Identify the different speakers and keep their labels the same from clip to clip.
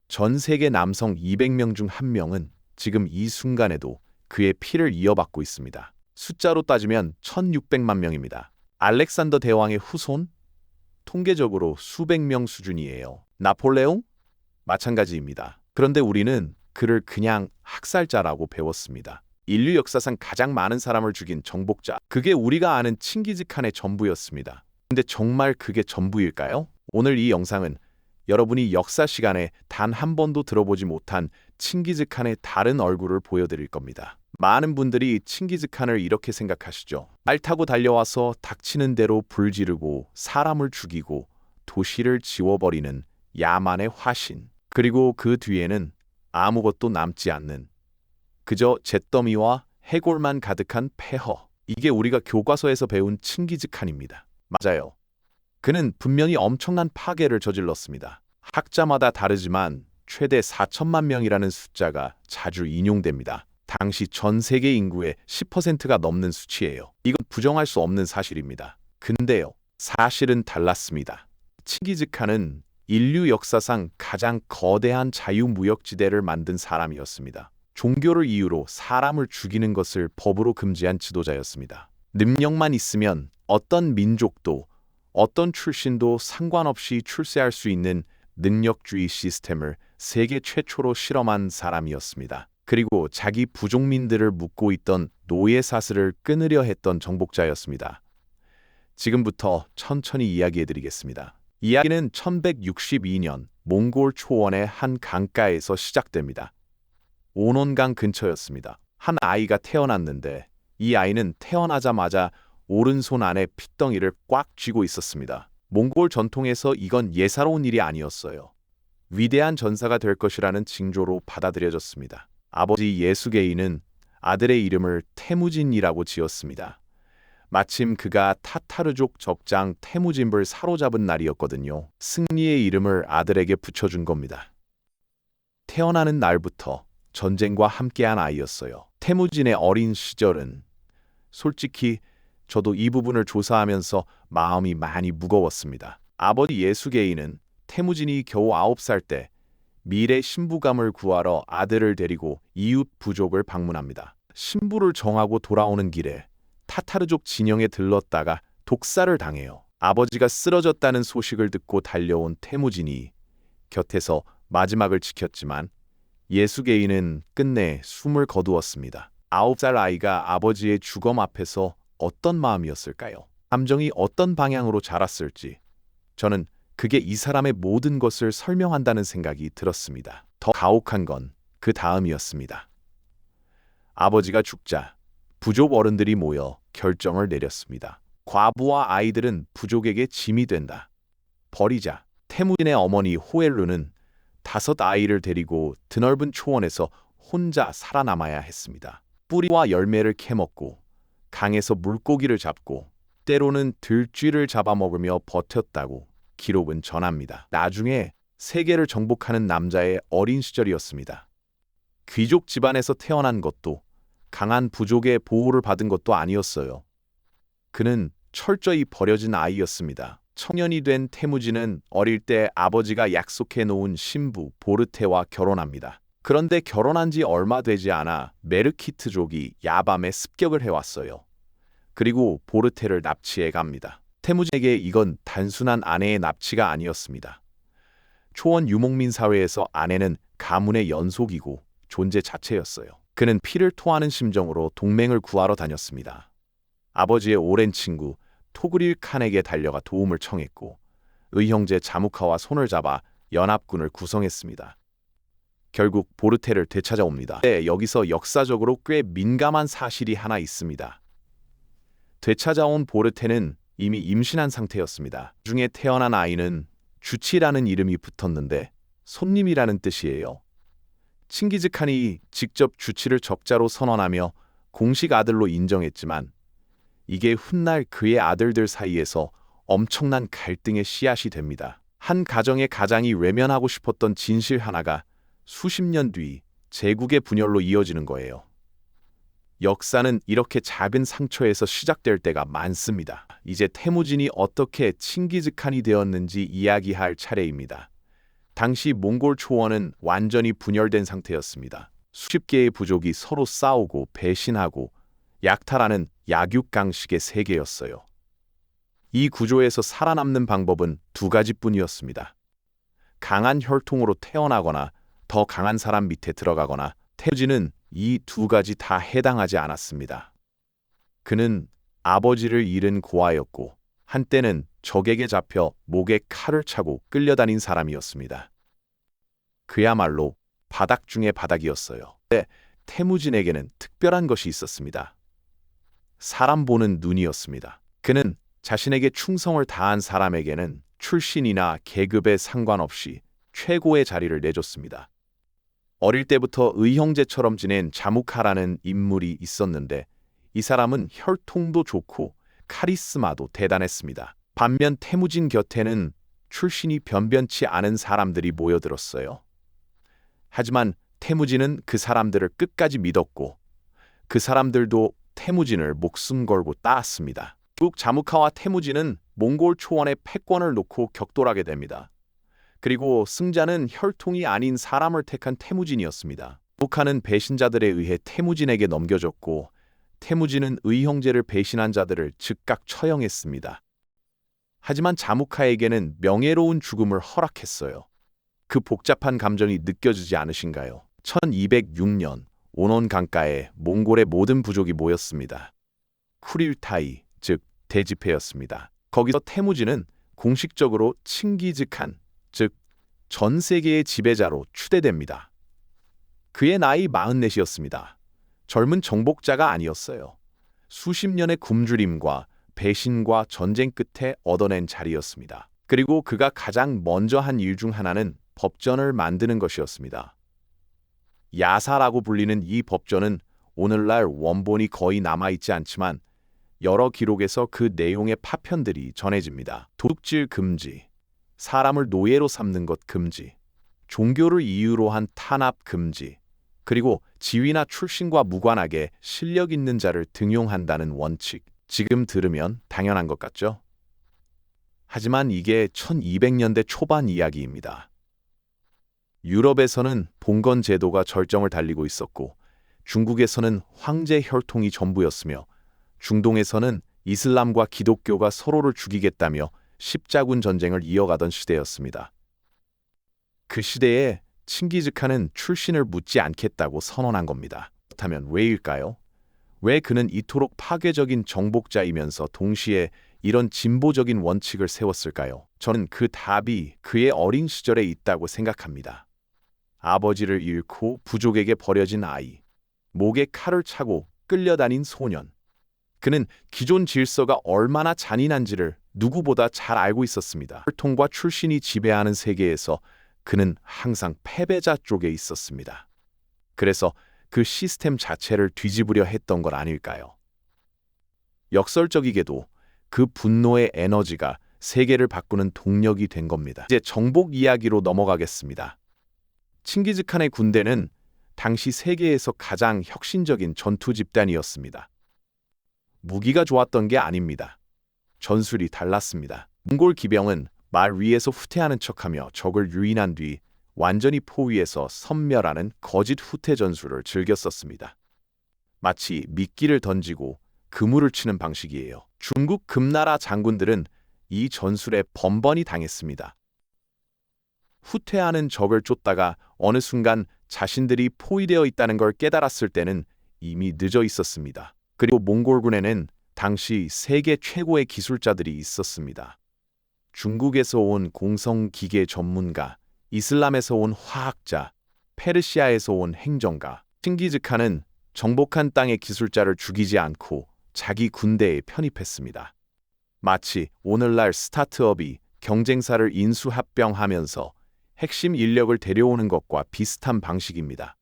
Speaker 1: 전 세계 남성 200명 중 1명은 지금 이 순간에도 그의 피를 이어받고 있습니다. 숫자로 따지면 1600만 명입니다. 알렉산더 대왕의 후손? 통계적으로 수백 명 수준이에요. 나폴레옹? 마찬가지입니다. 그런데 우리는 그를 그냥 학살자라고 배웠습니다. 인류 역사상 가장 많은 사람을 죽인 정복자. 그게 우리가 아는 칭기즈칸의 전부였습니다. 근데 정말 그게 전부일까요? 오늘 이 영상은 여러분이 역사 시간에 단 한 번도 들어보지 못한 칭기즈칸의 다른 얼굴을 보여드릴 겁니다. 많은 분들이 칭기즈칸을 이렇게 생각하시죠. 말 타고 달려와서 닥치는 대로 불 지르고 사람을 죽이고 도시를 지워버리는 야만의 화신. 그리고 그 뒤에는 아무것도 남지 않는 그저 잿더미와 해골만 가득한 폐허. 이게 우리가 교과서에서 배운 칭기즈칸입니다. 맞아요. 그는 분명히 엄청난 파괴를 저질렀습니다. 학자마다 다르지만 최대 4천만 명이라는 숫자가 자주 인용됩니다. 당시 전 세계 인구의 10%가 넘는 수치예요. 이건 부정할 수 없는 사실입니다. 근데요, 사실은 달랐습니다. 칭기즈칸은 인류 역사상 가장 거대한 자유무역지대를 만든 사람이었습니다. 종교를 이유로 사람을 죽이는 것을 법으로 금지한 지도자였습니다. 능력만 있으면 어떤 민족도 어떤 출신도 상관없이 출세할 수 있는 능력주의 시스템을 세계 최초로 실험한 사람이었습니다. 그리고 자기 부족민들을 묶고 있던 노예 사슬을 끊으려 했던 정복자였습니다. 지금부터 천천히 이야기해드리겠습니다. 이야기는 1162년 몽골 초원의 한 강가에서 시작됩니다. 오논강 근처였습니다. 한 아이가 태어났는데 이 아이는 태어나자마자 오른손 안에 핏덩이를 꽉 쥐고 있었습니다. 몽골 전통에서 이건 예사로운 일이 아니었어요. 위대한 전사가 될 것이라는 징조로 받아들여졌습니다. 아버지 예수게이는 아들의 이름을 태무진이라고 지었습니다. 마침 그가 타타르족 적장 태무진을 사로잡은 날이었거든요. 승리의 이름을 아들에게 붙여준 겁니다. 태어나는 날부터 전쟁과 함께한 아이였어요. 태무진의 어린 시절은 솔직히 저도 이 부분을 조사하면서 마음이 많이 무거웠습니다. 아버지 예수게이는 태무진이 겨우 9살 때 미래 신부감을 구하러 아들을 데리고 이웃 부족을 방문합니다. 신부를 정하고 돌아오는 길에 타타르족 진영에 들렀다가 독살을 당해요. 아버지가 쓰러졌다는 소식을 듣고 달려온 태무진이 곁에서 마지막을 지켰지만 예수게이는 끝내 숨을 거두었습니다. 9살 아이가 아버지의 죽음 앞에서 어떤 마음이었을까요? 감정이 어떤 방향으로 자랐을지 저는 그게 이 사람의 모든 것을 설명한다는 생각이 들었습니다. 더 가혹한 건 그 다음이었습니다. 아버지가 죽자 부족 어른들이 모여 결정을 내렸습니다. 과부와 아이들은 부족에게 짐이 된다. 버리자. 태무진의 어머니 호엘루는 5 아이를 데리고 드넓은 초원에서 혼자 살아남아야 했습니다. 뿌리와 열매를 캐먹고 강에서 물고기를 잡고 때로는 들쥐를 잡아먹으며 버텼다고 기록은 전합니다. 나중에 세계를 정복하는 남자의 어린 시절이었습니다. 귀족 집안에서 태어난 것도 강한 부족의 보호를 받은 것도 아니었어요. 그는 철저히 버려진 아이였습니다. 청년이 된 태무진은 어릴 때 아버지가 약속해 놓은 신부 보르테와 결혼합니다. 그런데 결혼한 지 얼마 되지 않아 메르키트족이 야밤에 습격을 해왔어요. 그리고 보르테를 납치해 갑니다. 태무진에게 이건 단순한 아내의 납치가 아니었습니다. 초원 유목민 사회에서 아내는 가문의 연속이고 존재 자체였어요. 그는 피를 토하는 심정으로 동맹을 구하러 다녔습니다. 아버지의 오랜 친구 토그릴 칸에게 달려가 도움을 청했고 의형제 자무카와 손을 잡아 연합군을 구성했습니다. 결국 보르테를 되찾아옵니다. 네, 여기서 역사적으로 꽤 민감한 사실이 하나 있습니다. 되찾아온 보르테는 이미 임신한 상태였습니다. 중에 태어난 아이는 주치라는 이름이 붙었는데 손님이라는 뜻이에요. 칭기즈칸이 직접 주치를 적자로 선언하며 공식 아들로 인정했지만 이게 훗날 그의 아들들 사이에서 엄청난 갈등의 씨앗이 됩니다. 한 가정의 가장이 외면하고 싶었던 진실 하나가 수십 년 뒤 제국의 분열로 이어지는 거예요. 역사는 이렇게 작은 상처에서 시작될 때가 많습니다. 이제 태무진이 어떻게 칭기즈칸이 되었는지 이야기할 차례입니다. 당시 몽골 초원은 완전히 분열된 상태였습니다. 수십 개의 부족이 서로 싸우고 배신하고 약탈하는 약육강식의 세계였어요. 이 구조에서 살아남는 방법은 두 가지뿐이었습니다. 강한 혈통으로 태어나거나 더 강한 사람 밑에 들어가거나. 태무진은 이 두 가지 다 해당하지 않았습니다. 그는 아버지를 잃은 고아였고 한때는 적에게 잡혀 목에 칼을 차고 끌려다닌 사람이었습니다. 그야말로 바닥 중의 바닥이었어요. 근데 태무진에게는 특별한 것이 있었습니다. 사람 보는 눈이었습니다. 그는 자신에게 충성을 다한 사람에게는 출신이나 계급에 상관없이 최고의 자리를 내줬습니다. 어릴 때부터 의형제처럼 지낸 자무카라는 인물이 있었는데 이 사람은 혈통도 좋고 카리스마도 대단했습니다. 반면 태무진 곁에는 출신이 변변치 않은 사람들이 모여들었어요. 하지만 태무진은 그 사람들을 끝까지 믿었고 그 사람들도 태무진을 목숨 걸고 따랐습니다. 결국 자무카와 태무진은 몽골 초원의 패권을 놓고 격돌하게 됩니다. 그리고 승자는 혈통이 아닌 사람을 택한 태무진이었습니다. 자무카는 배신자들에 의해 태무진에게 넘겨졌고 태무진은 의형제를 배신한 자들을 즉각 처형했습니다. 하지만 자무카에게는 명예로운 죽음을 허락했어요. 그 복잡한 감정이 느껴지지 않으신가요? 1206년 오논 강가에 몽골의 모든 부족이 모였습니다. 쿠릴타이, 즉 대집회였습니다. 거기서 태무진은 공식적으로 칭기즈칸, 즉 전 세계의 지배자로 추대됩니다. 그의 나이 44이었습니다. 젊은 정복자가 아니었어요. 수십 년의 굶주림과 배신과 전쟁 끝에 얻어낸 자리였습니다. 그리고 그가 가장 먼저 한 일 중 하나는 법전을 만드는 것이었습니다. 야사라고 불리는 이 법전은 오늘날 원본이 거의 남아있지 않지만 여러 기록에서 그 내용의 파편들이 전해집니다. 도둑질 금지, 사람을 노예로 삼는 것 금지, 종교를 이유로 한 탄압 금지, 그리고 지위나 출신과 무관하게 실력 있는 자를 등용한다는 원칙. 지금 들으면 당연한 것 같죠? 하지만 이게 1200년대 초반 이야기입니다. 유럽에서는 봉건 제도가 절정을 달리고 있었고 중국에서는 황제 혈통이 전부였으며 중동에서는 이슬람과 기독교가 서로를 죽이겠다며 십자군 전쟁을 이어가던 시대였습니다. 그 시대에 칭기즈칸은 출신을 묻지 않겠다고 선언한 겁니다. 그렇다면 왜일까요? 왜 그는 이토록 파괴적인 정복자이면서 동시에 이런 진보적인 원칙을 세웠을까요? 저는 그 답이 그의 어린 시절에 있다고 생각합니다. 아버지를 잃고 부족에게 버려진 아이, 목에 칼을 차고 끌려다닌 소년. 그는 기존 질서가 얼마나 잔인한지를 누구보다 잘 알고 있었습니다. 혈통과 출신이 지배하는 세계에서 그는 항상 패배자 쪽에 있었습니다. 그래서 그 시스템 자체를 뒤집으려 했던 건 아닐까요? 역설적이게도 그 분노의 에너지가 세계를 바꾸는 동력이 된 겁니다. 이제 정복 이야기로 넘어가겠습니다. 칭기즈칸의 군대는 당시 세계에서 가장 혁신적인 전투 집단이었습니다. 무기가 좋았던 게 아닙니다. 전술이 달랐습니다. 몽골 기병은 말 위에서 후퇴하는 척하며 적을 유인한 뒤 완전히 포 위에서 섬멸하는 거짓 후퇴 전술을 즐겨 썼습니다. 마치 미끼를 던지고 그물을 치는 방식이에요. 중국 금나라 장군들은 이 전술에 번번이 당했습니다. 후퇴하는 적을 쫓다가 어느 순간 자신들이 포위되어 있다는 걸 깨달았을 때는 이미 늦어 있었습니다. 그리고 몽골군에는 당시 세계 최고의 기술자들이 있었습니다. 중국에서 온 공성기계 전문가, 이슬람에서 온 화학자, 페르시아에서 온 행정가. 칭기즈칸은 정복한 땅의 기술자를 죽이지 않고 자기 군대에 편입했습니다. 마치 오늘날 스타트업이 경쟁사를 인수합병하면서 핵심 인력을 데려오는 것과 비슷한 방식입니다.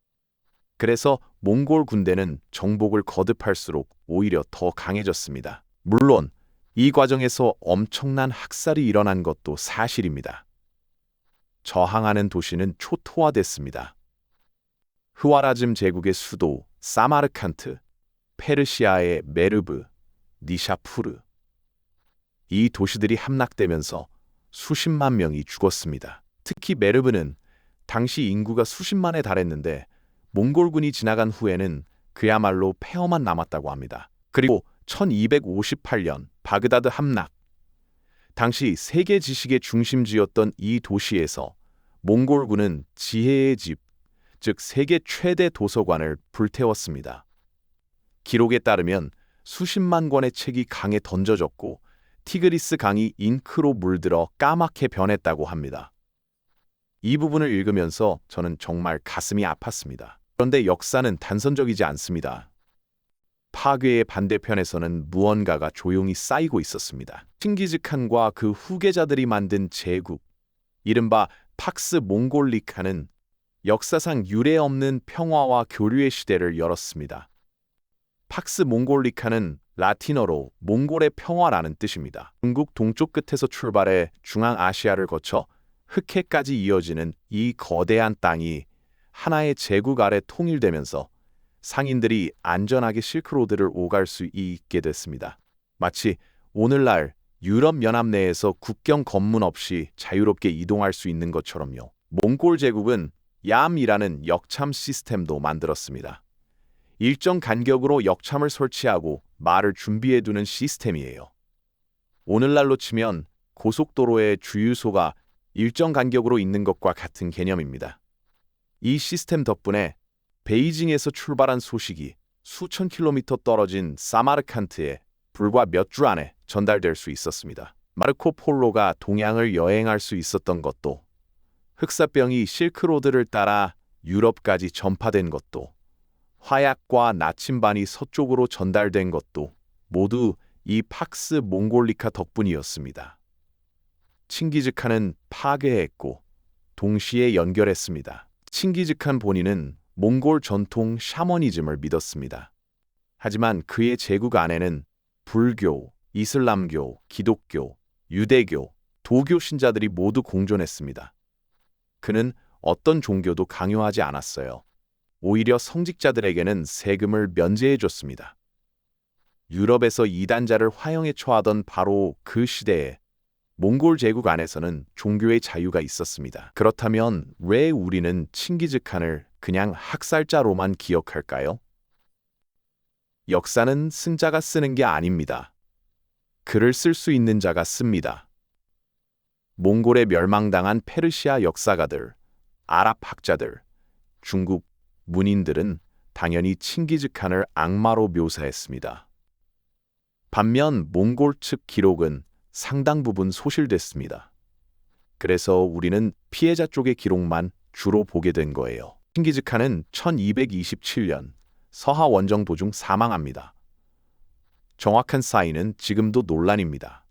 Speaker 1: 그래서 몽골 군대는 정복을 거듭할수록 오히려 더 강해졌습니다. 물론 이 과정에서 엄청난 학살이 일어난 것도 사실입니다. 저항하는 도시는 초토화됐습니다. 흐와라즘 제국의 수도 사마르칸트, 페르시아의 메르브, 니샤푸르. 이 도시들이 함락되면서 수십만 명이 죽었습니다. 특히 메르브는 당시 인구가 수십만에 달했는데 몽골군이 지나간 후에는 그야말로 폐허만 남았다고 합니다. 그리고 1258년 바그다드 함락. 당시 세계 지식의 중심지였던 이 도시에서 몽골군은 지혜의 집, 즉 세계 최대 도서관을 불태웠습니다. 기록에 따르면 수십만 권의 책이 강에 던져졌고 티그리스 강이 잉크로 물들어 까맣게 변했다고 합니다. 이 부분을 읽으면서 저는 정말 가슴이 아팠습니다. 그런데 역사는 단선적이지 않습니다. 파괴의 반대편에서는 무언가가 조용히 쌓이고 있었습니다. 칭기즈칸과 그 후계자들이 만든 제국, 이른바 팍스 몽골리카는 역사상 유례없는 평화와 교류의 시대를 열었습니다. 팍스 몽골리카는 라틴어로 몽골의 평화라는 뜻입니다. 중국 동쪽 끝에서 출발해 중앙아시아를 거쳐 흑해까지 이어지는 이 거대한 땅이 하나의 제국 아래 통일되면서 상인들이 안전하게 실크로드를 오갈 수 있게 됐습니다. 마치 오늘날 유럽연합 내에서 국경 검문 없이 자유롭게 이동할 수 있는 것처럼요. 몽골 제국은 얌이라는 역참 시스템도 만들었습니다. 일정 간격으로 역참을 설치하고 말을 준비해두는 시스템이에요. 오늘날로 치면 고속도로의 주유소가 일정 간격으로 있는 것과 같은 개념입니다. 이 시스템 덕분에 베이징에서 출발한 소식이 수천 킬로미터 떨어진 사마르칸트에 불과 몇 주 안에 전달될 수 있었습니다. 마르코 폴로가 동양을 여행할 수 있었던 것도, 흑사병이 실크로드를 따라 유럽까지 전파된 것도, 화약과 나침반이 서쪽으로 전달된 것도 모두 이 팍스 몽골리카 덕분이었습니다. 칭기즈칸은 파괴했고 동시에 연결했습니다. 칭기즈칸 본인은 몽골 전통 샤머니즘을 믿었습니다. 하지만 그의 제국 안에는 불교, 이슬람교, 기독교, 유대교, 도교 신자들이 모두 공존했습니다. 그는 어떤 종교도 강요하지 않았어요. 오히려 성직자들에게는 세금을 면제해줬습니다. 유럽에서 이단자를 화형에 처하던 바로 그 시대에 몽골 제국 안에서는 종교의 자유가 있었습니다. 그렇다면 왜 우리는 칭기즈칸을 그냥 학살자로만 기억할까요? 역사는 승자가 쓰는 게 아닙니다. 글을 쓸 수 있는 자가 씁니다. 몽골에 멸망당한 페르시아 역사가들, 아랍 학자들, 중국 문인들은 당연히 칭기즈칸을 악마로 묘사했습니다. 반면 몽골 측 기록은 상당 부분 소실됐습니다. 그래서 우리는 피해자 쪽의 기록만 주로 보게 된 거예요. 칭기즈칸은 1227년 서하 원정 도중 사망합니다. 정확한 사인은 지금도 논란입니다.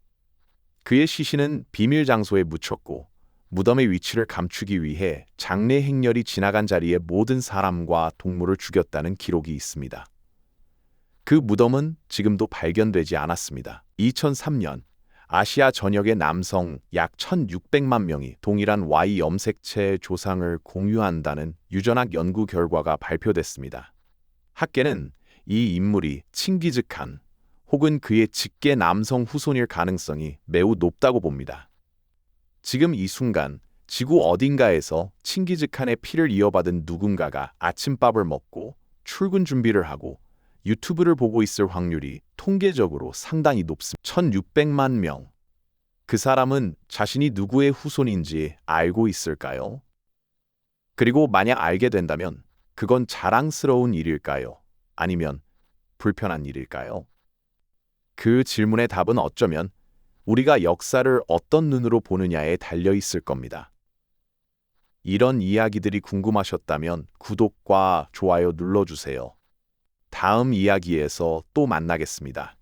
Speaker 1: 그의 시신은 비밀 장소에 묻혔고 무덤의 위치를 감추기 위해 장례 행렬이 지나간 자리에 모든 사람과 동물을 죽였다는 기록이 있습니다. 그 무덤은 지금도 발견되지 않았습니다. 2003년 아시아 전역의 남성 약 1,600만 명이 동일한 Y 염색체의 조상을 공유한다는 유전학 연구 결과가 발표됐습니다. 학계는 이 인물이 칭기즈칸 혹은 그의 직계 남성 후손일 가능성이 매우 높다고 봅니다. 지금 이 순간 지구 어딘가에서 칭기즈칸의 피를 이어받은 누군가가 아침밥을 먹고 출근 준비를 하고 유튜브를 보고 있을 확률이 통계적으로 상당히 높습니다. 1,600만 명. 그 사람은 자신이 누구의 후손인지 알고 있을까요? 그리고 만약 알게 된다면 그건 자랑스러운 일일까요? 아니면 불편한 일일까요? 그 질문의 답은 어쩌면 우리가 역사를 어떤 눈으로 보느냐에 달려 있을 겁니다. 이런 이야기들이 궁금하셨다면 구독과 좋아요 눌러주세요. 다음 이야기에서 또 만나겠습니다.